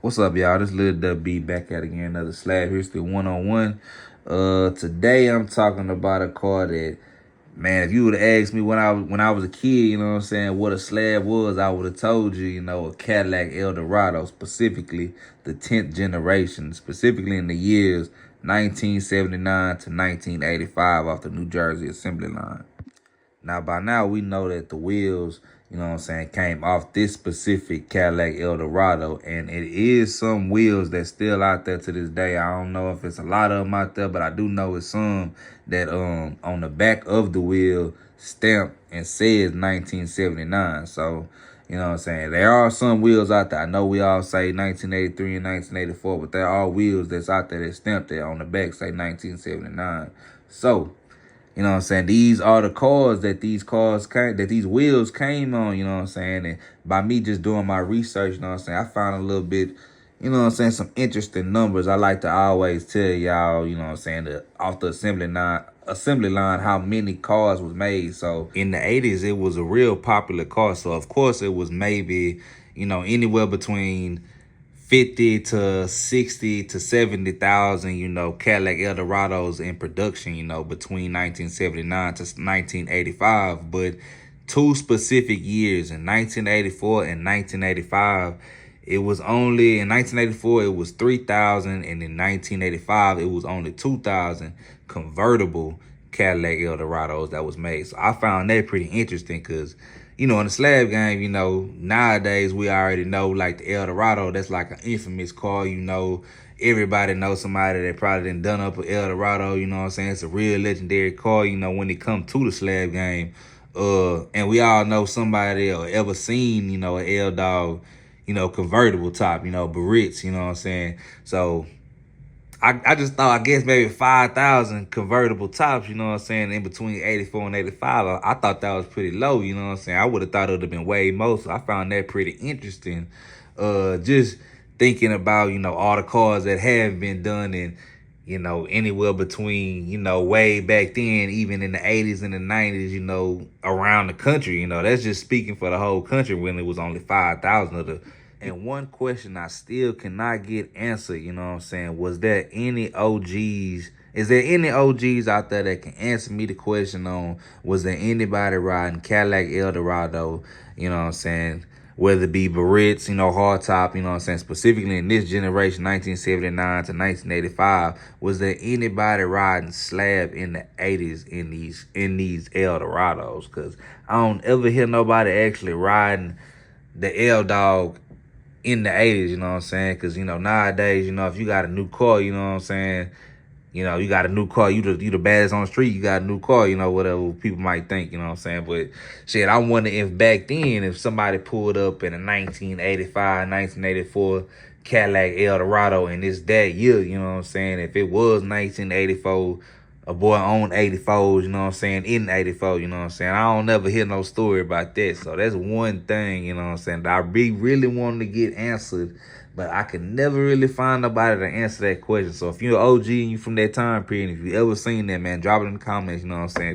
What's up, y'all? This Lil WB back at again, another Slab History one-on-one. Today I'm talking about a car that, man, if you would have asked me when I was a kid, you know what I'm saying, what a Slab was, I would have told you, a Cadillac Eldorado, specifically the 10th generation, specifically in the years 1979 to 1985 off the New Jersey assembly line. Now, by now, we know that the wheels, came off this specific Cadillac Eldorado. And it is some wheels that's still out there to this day. I don't know if it's a lot of them out there, but I do know it's some that on the back of the wheel stamped and says 1979. So, there are some wheels out there. I know we all say 1983 and 1984, but there are wheels that's out there that stamped there on the back say 1979. So, these are the cars that these wheels came on, And by me just doing my research, I found a little bit, some interesting numbers. I like to always tell y'all, off the assembly line how many cars was made. So in the 80s, it was a real popular car. So of course it was maybe, anywhere between 50 to 60 to 70,000, Cadillac Eldorados in production, between 1979 to 1985. But two specific years, in 1984 and 1985, it was only, in 1984, it was 3,000, and in 1985, it was only 2,000 convertible Cadillac Eldorados that was made. So I found that pretty interesting because, in the slab game, nowadays we already know like the Eldorado, that's like an infamous car, everybody knows somebody that probably done up an Eldorado, It's a real legendary car, when it comes to the slab game. And we all know somebody or ever seen, an El-Dawg, convertible top, Barrett's, So I just thought, I guess maybe 5,000 convertible tops, in between 84 and 85. I thought that was pretty low, I would have thought it would have been way more. So I found that pretty interesting. Just thinking about, all the cars that have been done in, anywhere between, way back then, even in the 80s and the 90s, around the country, that's just speaking for the whole country when it was only 5,000 of the. And one question I still cannot get answered, was there any OGs? Is there any OGs out there that can answer me the question on, was there anybody riding Cadillac Eldorado, whether it be Barrett's, hardtop, specifically in this generation, 1979 to 1985, was there anybody riding slab in the 80s in these Eldorados? Because I don't ever hear nobody actually riding the L-Dawg in the 80s, Because, nowadays, if you got a new car, you got a new car, you the baddest on the street, you got a new car, whatever people might think, But shit, I wonder if back then, if somebody pulled up in a 1985, 1984 Cadillac Eldorado and it's that year, If it was 1984, a boy owned 84s, in 84, I don't never hear no story about that. So that's one thing, that I really wanted to get answered, but I could never really find nobody to answer that question. So if you're an OG and you from that time period, if you ever seen that, man, drop it in the comments,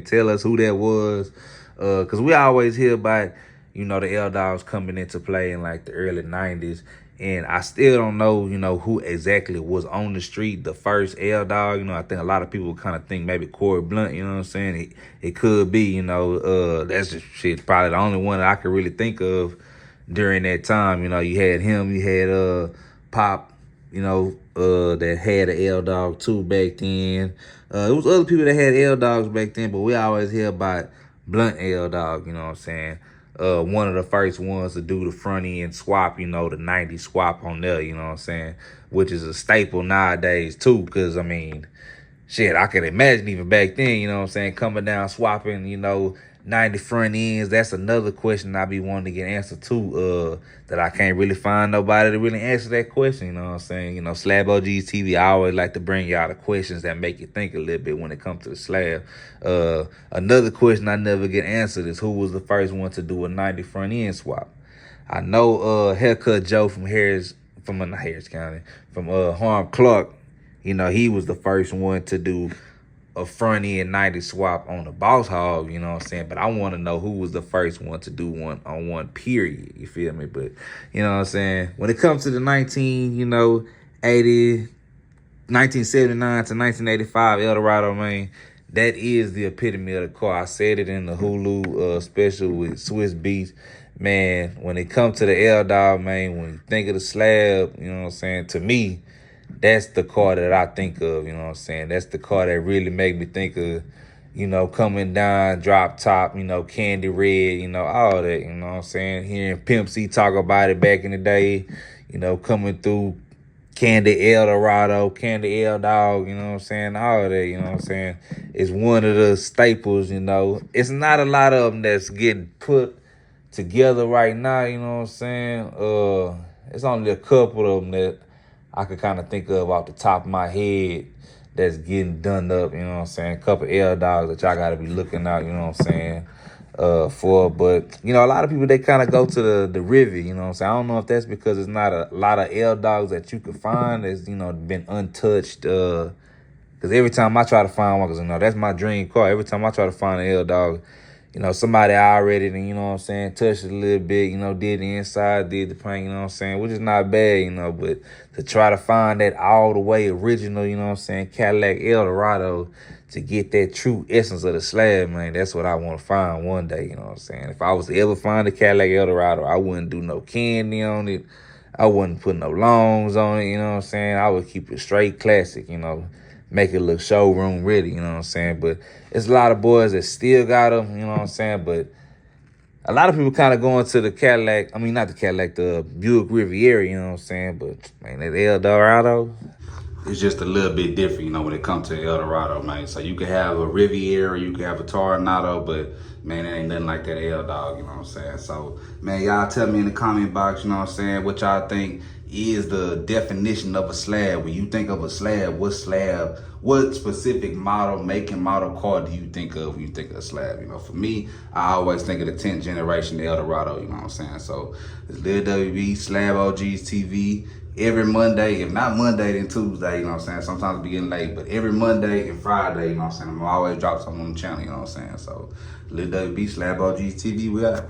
Tell us who that was. Because we always hear about, the L-Dogs coming into play in like the early 90s. And I still don't know, who exactly was on the street, the first L-Dawg. I think a lot of people kind of think maybe Corey Blunt, It could be, that's just shit, probably the only one that I could really think of during that time. You had him, you had Pop, that had an L-Dawg too back then. It was other people that had L-Dawgs back then, but we always hear about Blunt L-Dawg, one of the first ones to do the front end swap, the 90 swap on there, which is a staple nowadays too, because shit, I could imagine even back then, coming down swapping, 90 front ends. That's another question I be wanting to get answered to, that I can't really find nobody to really answer that question, Slab OGs TV, I always like to bring y'all the questions that make you think a little bit when it comes to the slab. Another question I never get answered is who was the first one to do a 90 front end swap. I know Haircut Joe from not Harris County, from Harm Clark, he was the first one to do a front end 90 swap on the Boss Hog, you know what I'm saying? But I want to know who was the first one to do one on one, period. You feel me? But you know what I'm saying? When it comes to the 1979 to 1985 Eldorado, man, that is the epitome of the car. I said it in the Hulu special with Swiss Beats. Man, when it comes to the El-Dawg, man, when you think of the Slab, you know what I'm saying? To me, that's the car that I think of, you know what I'm saying? That's the car that really make me think of, you know, coming down, drop top, you know, candy red, you know, all that, you know what I'm saying? Hearing Pimp C talk about it back in the day, you know, coming through Candy Eldorado, Candy El-Dawg, you know what I'm saying? All of that, you know what I'm saying? It's one of the staples, you know. It's not a lot of them that's getting put together right now, you know what I'm saying? It's only a couple of them that I could kind of think of off the top of my head that's getting done up, you know what I'm saying? A couple El-Dawgs that y'all got to be looking out, you know what I'm saying, for. But, you know, a lot of people, they kind of go to the Rivet, you know what I'm saying? I don't know if that's because it's not a lot of El-Dawgs that you could find that's, you know, been untouched. Because every time I try to find one, because, you know, that's my dream car. Every time I try to find an El-Dawg, you know, somebody already, you know what I'm saying, touched it a little bit, you know, did the inside, did the paint, you know what I'm saying, which is not bad, you know, but to try to find that all the way original, you know what I'm saying, Cadillac Eldorado, to get that true essence of the Slab, man, that's what I want to find one day, you know what I'm saying. If I was to ever find a Cadillac Eldorado, I wouldn't do no candy on it. I wouldn't put no longs on it, you know what I'm saying. I would keep it straight classic, you know, make it look showroom ready, you know what I'm saying. But it's a lot of boys that still got them, you know what I'm saying. But a lot of people kind of going to the Cadillac, I mean, not the Cadillac, the Buick Riviera, you know what I'm saying. But, man, that El-Dorado, it's just a little bit different, you know, when it comes to El-Dorado, man. So you could have a Riviera, you could have a Tornado, but, man, it ain't nothing like that El-Dawg, you know what I'm saying? So, man, y'all tell me in the comment box, you know what I'm saying, what y'all think is the definition of a Slab. When you think of a Slab, what specific model, make and model car do you think of when you think of a Slab? You know, for me, I always think of the 10th generation Eldorado, you know what I'm saying? So, it's Lil WB, Slab OGs TV, every Monday, if not Monday, then Tuesday, you know what I'm saying? Sometimes it be getting late, but every Monday and Friday, you know what I'm saying? I'm always drop something on the channel, you know what I'm saying? So, Lil WB, Slab OGs TV, we out.